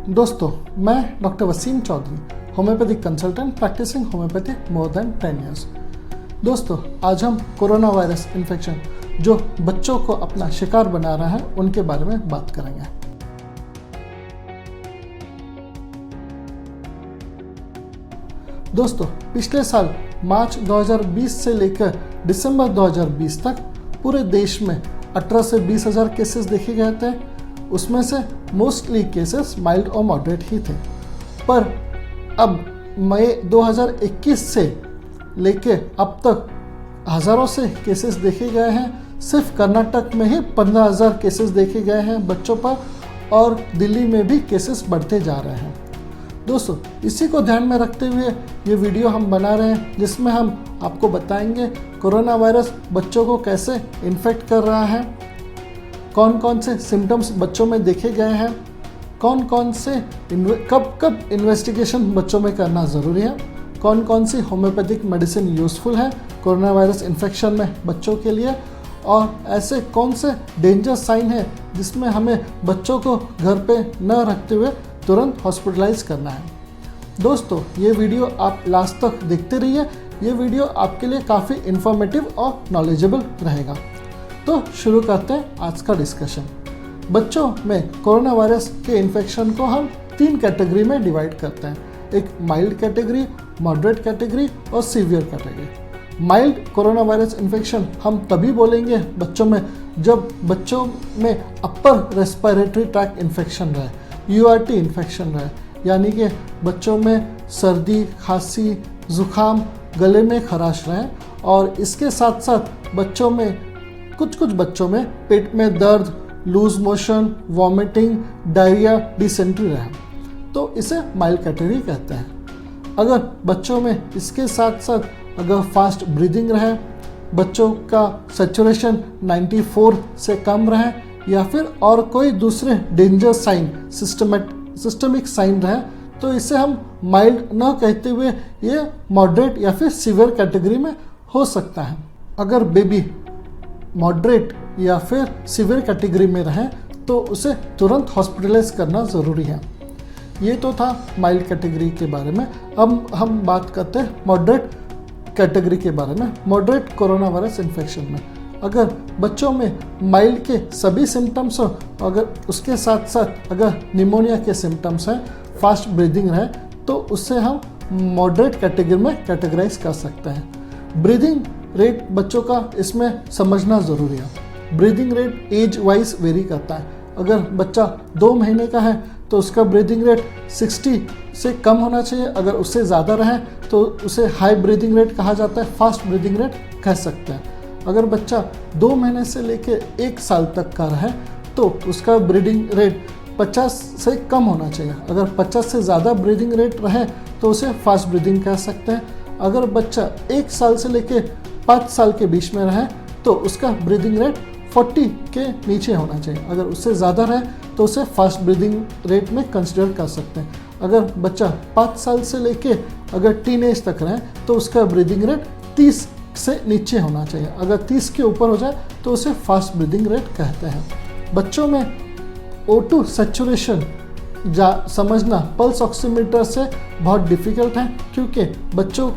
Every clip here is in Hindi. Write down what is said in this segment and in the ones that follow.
दोस्तों, मैं doctor Wasim Chaudhary, homeopathic consultant practising homeopathy more than 10 years. दोस्तों, आज हम कोरोना वायरस इन्फेक्शन जो बच्चों को अपना शिकार बना रहा है उनके बारे में बात करेंगे। दोस्तों, पिछले साल मार्च 2020 से लेकर दिसंबर 2020 तक पूरे देश में 18 से 20 हज़ार केसेस देखे गए थे। उसमें से मोस्टली केसेस माइल्ड और मॉडरेट ही थे। पर अब मई 2021 से लेके अब तक हज़ारों से केसेस देखे गए हैं। सिर्फ कर्नाटक में ही 15,000 केसेस देखे गए हैं बच्चों पर, और दिल्ली में भी केसेस बढ़ते जा रहे हैं। दोस्तों, इसी को ध्यान में रखते हुए ये वीडियो हम बना रहे हैं, जिसमें हम आपको बताएंगे कोरोना वायरस बच्चों को कैसे इन्फेक्ट कर रहा है, कौन कौन से सिम्टम्स बच्चों में देखे गए हैं, कौन कौन से कब इन्वेस्टिगेशन बच्चों में करना ज़रूरी है, कौन कौन सी होम्योपैथिक मेडिसिन यूज़फुल है कोरोना वायरस इन्फेक्शन में बच्चों के लिए, और ऐसे कौन से डेंजर साइन है जिसमें हमें बच्चों को घर पे न रखते हुए तुरंत हॉस्पिटलाइज करना है। दोस्तों, ये वीडियो आप लास्ट तक देखते रहिए। ये वीडियो आपके लिए काफ़ी इन्फॉर्मेटिव और नॉलेजेबल रहेगा। तो शुरू करते हैं आज का डिस्कशन। बच्चों में कोरोना वायरस के इन्फेक्शन को हम 3 कैटेगरी में डिवाइड करते हैं। एक माइल्ड कैटेगरी, मॉडरेट कैटेगरी और severe category. Mild corona virus infection हम तभी बोलेंगे बच्चों में जब बच्चों में अपर रेस्पिरेटरी ट्रैक्ट इन्फेक्शन रहे, URT इन्फेक्शन रहे, यानी कि बच्चों में सर्दी, खांसी, जुखाम, गले में खराश रहे, और इसके साथ साथ बच्चों में कुछ बच्चों में पेट में दर्द, loose motion, vomiting, diarrhoea, dysentery रहे, तो इसे माइल्ड कैटेगरी कहते हैं। अगर बच्चों में इसके साथ साथ अगर फास्ट ब्रीदिंग रहे, बच्चों का सैचुरेशन 94 से कम रहे, या फिर और कोई दूसरे डेंजर साइन, सिस्टमिक साइन रहे, तो इसे हम माइल्ड न कहते हुए ये मॉडरेट या फिर सीवियर कैटेगरी में हो सकता है। अगर बेबी मॉडरेट या फिर सीवियर कैटेगरी में रहे तो उसे तुरंत हॉस्पिटलाइज करना ज़रूरी है। ये तो था माइल्ड कैटेगरी के बारे में। अब हम बात करते हैं मॉडरेट कैटेगरी के बारे में। मॉडरेट कोरोना वायरस इन्फेक्शन में अगर बच्चों में माइल्ड के सभी सिम्टम्स हो, अगर उसके साथ साथ अगर निमोनिया के सिम्टम्स हैं, फास्ट ब्रीदिंग रहे, तो उससे हम मॉडरेट कैटेगरी में कैटेगराइज कर सकते हैं। ब्रीदिंग रेट बच्चों का इसमें समझना ज़रूरी है। Breathing rate age wise very करता है। अगर बच्चा 2 महीने का है तो उसका ब्रीदिंग रेट 60 से कम होना चाहिए। अगर उससे ज़्यादा रहे तो उसे हाई ब्रीदिंग रेट कहा जाता है, फास्ट ब्रीदिंग रेट कह सकते हैं। अगर बच्चा 2 महीने से लेकर 1 साल तक का रहे तो उसका ब्रीदिंग रेट 50 से कम होना चाहिए। अगर 50 से ज़्यादा ब्रीदिंग रेट रहे तो उसे फास्ट ब्रीदिंग कह सकते हैं। अगर बच्चा 1 साल से लेकर 5 साल के बीच में रहे तो उसका ब्रीदिंग रेट 40 के नीचे होना चाहिए। अगर उससे ज़्यादा रहे तो उसे फास्ट ब्रीदिंग रेट में कंसिडर कर सकते हैं। अगर बच्चा 5 साल से लेके अगर टीनेज तक रहे तो उसका ब्रीदिंग रेट 30 से नीचे होना चाहिए। अगर 30 के ऊपर हो जाए तो उसे फास्ट ब्रीदिंग रेट कहते हैं। बच्चों में O2 सैचुरेशन समझना पल्स ऑक्सीमीटर से बहुत डिफ़िकल्ट है, क्योंकि बच्चों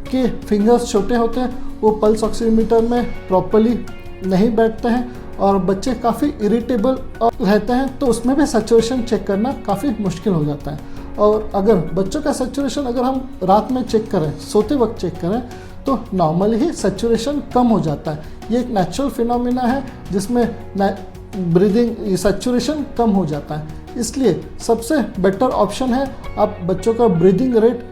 के फिंगर्स छोटे होते हैं, वो पल्स ऑक्सीमीटर में प्रॉपर्ली नहीं बैठते हैं और बच्चे काफ़ी इरिटेबल रहते हैं, तो उसमें भी सैचुरेशन चेक करना काफ़ी मुश्किल हो जाता है। और अगर बच्चों का सैचुरेशन अगर हम रात में चेक करें, सोते वक्त चेक करें, तो नॉर्मली ही सैचुरेशन कम हो जाता है। ये एक नेचुरल फिनोमिना है जिसमें ब्रीदिंग सैचुरेशन कम हो जाता है। इसलिए सबसे बेटर ऑप्शन है आप बच्चों का ब्रीदिंग रेट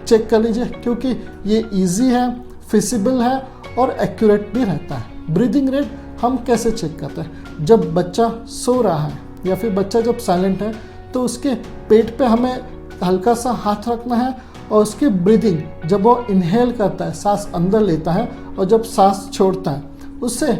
चेक कर लीजिए, क्योंकि ये इजी है, फिजिबल है और एक्यूरेट भी रहता है। ब्रीदिंग रेट हम कैसे चेक करते हैं? जब बच्चा सो रहा है या फिर बच्चा जब साइलेंट है तो उसके पेट पे हमें हल्का सा हाथ रखना है, और उसकी ब्रीदिंग जब वो इनहेल करता है, सांस अंदर लेता है, और जब सांस छोड़ता है उससे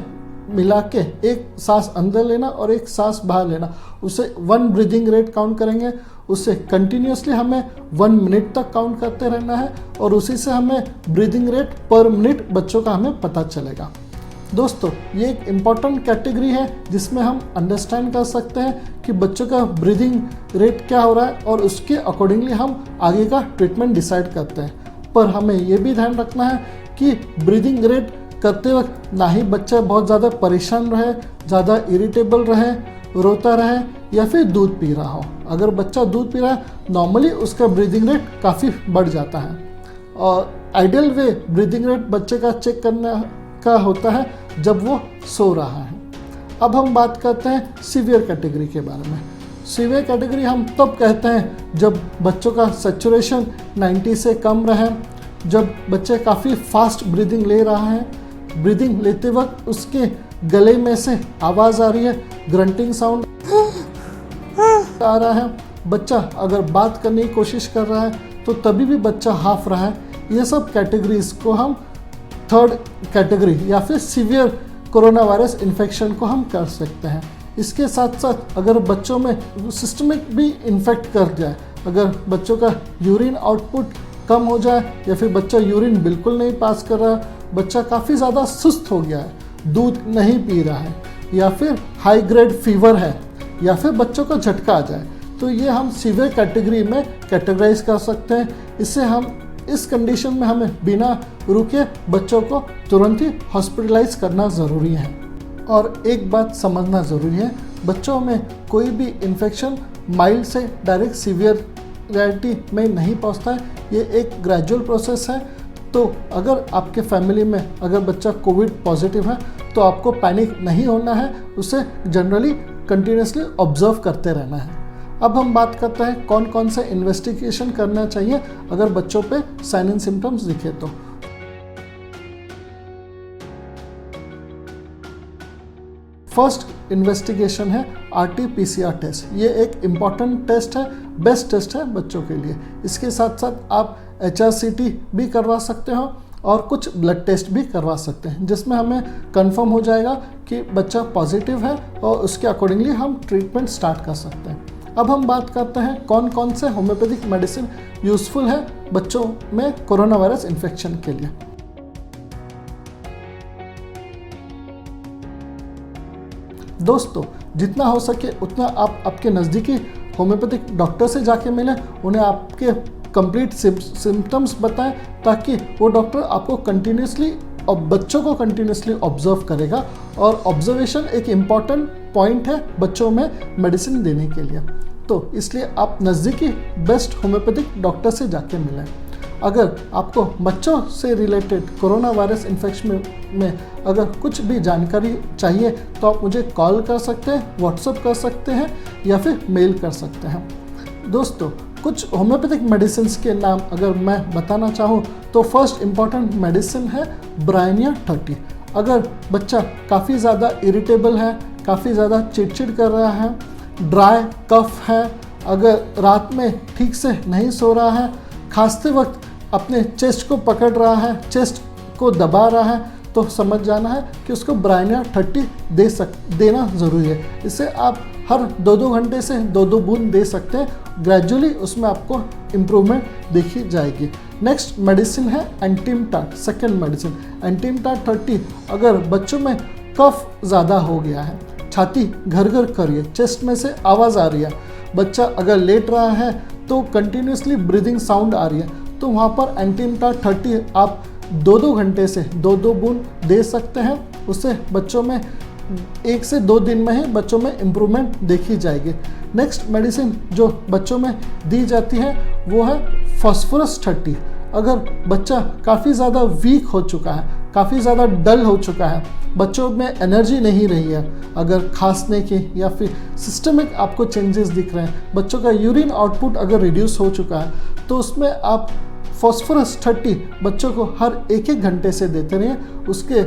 मिला के एक सांस अंदर लेना और एक सांस बाहर लेना, उसे 1 ब्रीदिंग रेट काउंट करेंगे। उससे कंटिन्यूसली हमें 1 मिनट तक काउंट करते रहना है, और उसी से हमें ब्रीदिंग रेट पर मिनट बच्चों का हमें पता चलेगा। दोस्तों, ये एक इम्पॉर्टेंट कैटेगरी है जिसमें हम अंडरस्टैंड कर सकते हैं कि बच्चों का ब्रीदिंग रेट क्या हो रहा है और उसके अकॉर्डिंगली हम आगे का ट्रीटमेंट डिसाइड करते हैं। पर हमें ये भी ध्यान रखना है कि ब्रीदिंग रेट करते वक्त ना ही बच्चा बहुत ज़्यादा परेशान रहे, ज़्यादा इरिटेबल रहे, रोता रहे या फिर दूध पी रहा हो। अगर बच्चा दूध पी रहा है, नॉर्मली उसका ब्रीदिंग रेट काफ़ी बढ़ जाता है। और आइडियल वे ब्रीदिंग रेट बच्चे का चेक करने का होता है जब वो सो रहा है। अब हम बात करते हैं सीवियर कैटेगरी के बारे में। सीवियर कैटेगरी हम तब कहते हैं जब बच्चों का सैचुरेशन 90 से कम रहे, जब बच्चे काफ़ी फास्ट ब्रीदिंग ले रहा है, ब्रीदिंग लेते वक्त उसके गले में से आवाज़ आ रही है, ग्रंटिंग साउंड आ रहा है, बच्चा अगर बात करने की कोशिश कर रहा है तो तभी भी बच्चा हाफ रहा है। ये सब कैटेगरीज को हम थर्ड कैटेगरी या फिर सीवियर कोरोना वायरस इन्फेक्शन को हम कर सकते हैं। इसके साथ साथ अगर बच्चों में सिस्टमिक भी इन्फेक्ट कर जाए, अगर बच्चों का यूरिन आउटपुट कम हो जाए या फिर बच्चा यूरिन बिल्कुल नहीं पास कर रहा है, बच्चा काफ़ी ज़्यादा सुस्त हो गया है, दूध नहीं पी रहा है या फिर हाई ग्रेड फीवर है या फिर बच्चों को झटका आ जाए, तो ये हम सीवियर कैटेगरी में कैटेगराइज कर सकते हैं। इससे हम इस कंडीशन में हमें बिना रुके बच्चों को तुरंत ही हॉस्पिटलाइज करना ज़रूरी है। और एक बात समझना ज़रूरी है, बच्चों में कोई भी इन्फेक्शन माइल्ड से डायरेक्ट सीवियरिटी में नहीं पहुंचता है। ये एक ग्रेजुअल प्रोसेस है। तो अगर आपके फैमिली में अगर बच्चा कोविड पॉजिटिव है तो आपको पैनिक नहीं होना है, उसे जनरली कंटिन्यूसली ऑब्जर्व करते रहना है। अब हम बात करते हैं कौन कौन से इन्वेस्टिगेशन करना चाहिए अगर बच्चों पे साइन एंड सिम्टम्स दिखे तो। फर्स्ट इन्वेस्टिगेशन है RT-PCR टेस्ट। ये एक इम्पॉर्टेंट टेस्ट है, बेस्ट टेस्ट है बच्चों के लिए। इसके साथ साथ आप HRCT भी करवा सकते हो और कुछ ब्लड टेस्ट भी करवा सकते हैं, जिसमें हमें कंफर्म हो जाएगा कि बच्चा पॉजिटिव है और उसके अकॉर्डिंगली हम ट्रीटमेंट स्टार्ट कर सकते हैं। अब हम बात करते हैं कौन कौन से होम्योपैथिक मेडिसिन यूज़फुल है बच्चों में कोरोना वायरस इन्फेक्शन के लिए। दोस्तों, जितना हो सके उतना आप आपके नज़दीकी होम्योपैथिक डॉक्टर से जाके मिलें, उन्हें आपके कंप्लीट सिम्टम्स बताएं ताकि वो डॉक्टर आपको कंटिन्यूसली और बच्चों को कंटिन्यूसली ऑब्जर्व करेगा। और ऑब्जर्वेशन एक इम्पॉर्टेंट पॉइंट है बच्चों में मेडिसिन देने के लिए। तो इसलिए आप नज़दीकी बेस्ट होम्योपैथिक डॉक्टर से जाके मिलें। अगर आपको बच्चों से रिलेटेड कोरोना वायरस इन्फेक्शन में अगर कुछ भी जानकारी चाहिए तो आप मुझे कॉल कर सकते हैं, व्हाट्सएप कर सकते हैं या फिर मेल कर सकते हैं। दोस्तों, कुछ होम्योपैथिक मेडिसिन के नाम अगर मैं बताना चाहूँ तो फर्स्ट इम्पॉर्टेंट मेडिसिन है ब्रायनिया 30। अगर बच्चा काफ़ी ज़्यादा इरिटेबल है, काफ़ी ज़्यादा चिड़चिड़ कर रहा है, ड्राई कफ है, अगर रात में ठीक से नहीं सो रहा है, खांसते वक्त अपने चेस्ट को पकड़ रहा है, चेस्ट को दबा रहा है, तो समझ जाना है कि उसको ब्रायनिया 30 देना ज़रूरी है। इसे आप हर 2-2 घंटे से 2-2 बूंद दे सकते हैं। ग्रेजुअली उसमें आपको इम्प्रूवमेंट देखी जाएगी। नेक्स्ट मेडिसिन है एंटीमटाट, सेकेंड मेडिसिन एंटीमटाट 30। अगर बच्चों में कफ ज़्यादा हो गया है, छाती घर घर कर रही है, चेस्ट में से आवाज़ आ रही है, बच्चा अगर लेट रहा है तो कंटिन्यूसली ब्रीदिंग साउंड आ रही है, तो वहाँ पर एंटीमटाट 30 आप 2-2 घंटे से 2-2 बूंद दे सकते हैं। उससे बच्चों में 1 से 2 दिन में ही बच्चों में इम्प्रूवमेंट देखी जाएगी। नेक्स्ट मेडिसिन जो बच्चों में दी जाती है वो है फास्फोरस 30। अगर बच्चा काफ़ी ज़्यादा वीक हो चुका है, काफ़ी ज़्यादा डल हो चुका है, बच्चों में एनर्जी नहीं रही है, अगर खांसने की या फिर सिस्टमिक आपको चेंजेस दिख रहे हैं, बच्चों का यूरिन आउटपुट अगर रिड्यूस हो चुका है, तो उसमें आप फास्फोरस 30 बच्चों को हर 1-1 घंटे से देते रहिए। उसके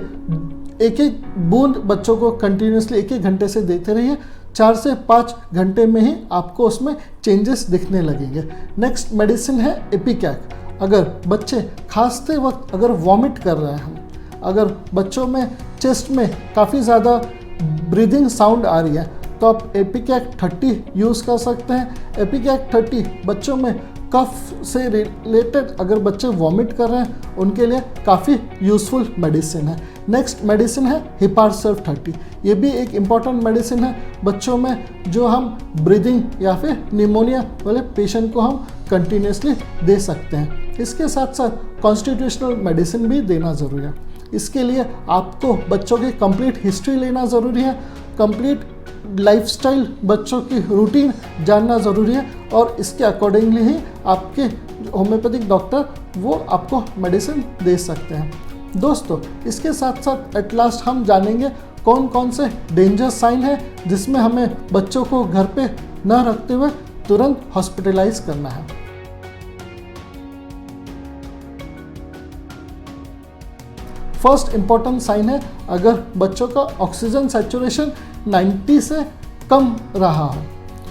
1-1 बूंद बच्चों को कंटिन्यूसली 1-1 घंटे से देते रहिए। 4 से 5 घंटे में ही आपको उसमें चेंजेस दिखने लगेंगे। नेक्स्ट मेडिसिन है एपिकैक। अगर बच्चे खांसते वक्त अगर वॉमिट कर रहे हैं, अगर बच्चों में चेस्ट में काफ़ी ज़्यादा ब्रीदिंग साउंड आ रही है, तो आप एपिकैक 30 यूज़ कर सकते हैं। एपिकैक 30 बच्चों में कफ से रिलेटेड अगर बच्चे वॉमिट कर रहे हैं उनके लिए काफ़ी यूज़फुल मेडिसिन है। नेक्स्ट मेडिसिन है हिपारसल्फ 30। ये भी एक इम्पॉर्टेंट मेडिसिन है बच्चों में, जो हम ब्रीदिंग या फिर निमोनिया वाले पेशेंट को हम कंटिन्यूसली दे सकते हैं। इसके साथ साथ कॉन्स्टिट्यूशनल मेडिसिन भी देना ज़रूरी है। इसके लिए आपको बच्चों की कंप्लीट हिस्ट्री लेना ज़रूरी है, कंप्लीट लाइफस्टाइल बच्चों की रूटीन जानना ज़रूरी है, और इसके अकॉर्डिंगली ही आपके होम्योपैथिक डॉक्टर वो आपको मेडिसिन दे सकते हैं। दोस्तों, इसके साथ साथ एट लास्ट हम जानेंगे कौन कौन से डेंजर साइन है जिसमें हमें बच्चों को घर पे न रखते हुए तुरंत हॉस्पिटलाइज करना है। फर्स्ट इम्पॉर्टेंट साइन है, अगर बच्चों का ऑक्सीजन सैचुरेशन 90 से कम रहा हो,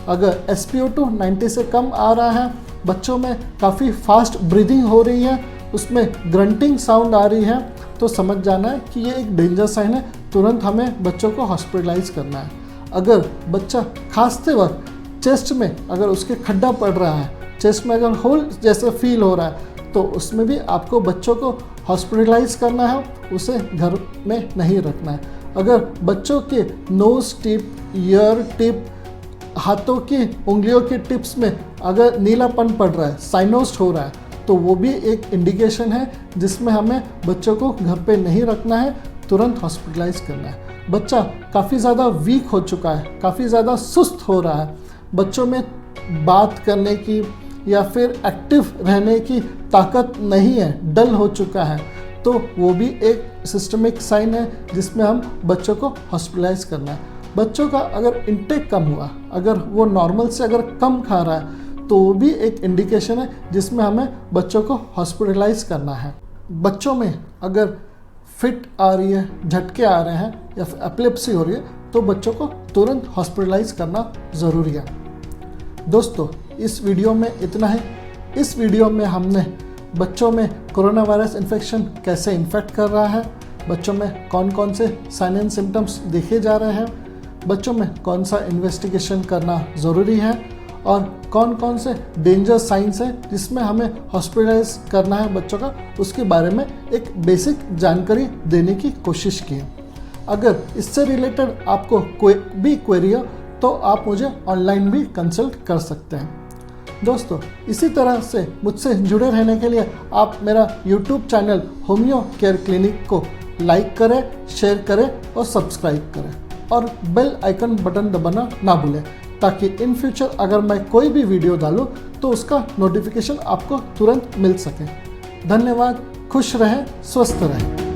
अगर SpO2 90 से कम आ रहा है, बच्चों में काफ़ी फास्ट ब्रीदिंग हो रही है, उसमें ग्रंटिंग साउंड आ रही है, तो समझ जाना है कि ये एक डेंजर साइन है, तुरंत हमें बच्चों को हॉस्पिटलाइज करना है। अगर बच्चा खांसते वक्त चेस्ट में अगर उसके खड्डा पड़ रहा है, चेस्ट में अगर होल जैसा फील हो रहा है, तो उसमें भी आपको बच्चों को हॉस्पिटलाइज करना है, उसे घर में नहीं रखना है। अगर बच्चों के नोज़ टिप, ईयर टिप, हाथों की उंगलियों के टिप्स में अगर नीलापन पड़ रहा है, साइनोस्ट हो रहा है, तो वो भी एक इंडिकेशन है जिसमें हमें बच्चों को घर पे नहीं रखना है, तुरंत हॉस्पिटलाइज करना है। बच्चा काफ़ी ज़्यादा वीक हो चुका है, काफ़ी ज़्यादा सुस्त हो रहा है, बच्चों में बात करने की या फिर एक्टिव रहने की ताकत नहीं है, डल हो चुका है, तो वो भी एक सिस्टमिक साइन है जिसमें हम बच्चों को हॉस्पिटलाइज करना है। बच्चों का अगर इंटेक कम हुआ, अगर वो नॉर्मल से अगर कम खा रहा है, तो वो भी एक इंडिकेशन है जिसमें हमें बच्चों को हॉस्पिटलाइज करना है। बच्चों में अगर फिट आ रही है, झटके आ रहे हैं या फिर एपिलेप्सी हो रही है, तो बच्चों को तुरंत हॉस्पिटलाइज करना ज़रूरी है। दोस्तों, इस वीडियो में इतना ही। इस वीडियो में हमने बच्चों में कोरोना वायरस इन्फेक्शन कैसे इन्फेक्ट कर रहा है, बच्चों में कौन कौन से साइन एंड सिम्टम्स देखे जा रहे हैं, बच्चों में कौन सा इन्वेस्टिगेशन करना ज़रूरी है, और कौन कौन से डेंजर साइंस हैं जिसमें हमें हॉस्पिटलाइज करना है बच्चों का, उसके बारे में एक बेसिक जानकारी देने की कोशिश की है। अगर इससे रिलेटेड आपको कोई भी क्वेरी हो तो आप मुझे ऑनलाइन भी कंसल्ट कर सकते हैं। दोस्तों, इसी तरह से मुझसे जुड़े रहने के लिए आप मेरा YouTube channel homeo care clinic को लाइक करें, शेयर करें और सब्सक्राइब करें, और बेल आइकन बटन दबाना ना भूलें, ताकि इन फ्यूचर अगर मैं कोई भी वीडियो डालूं तो उसका नोटिफिकेशन आपको तुरंत मिल सके। धन्यवाद। खुश रहें, स्वस्थ रहें।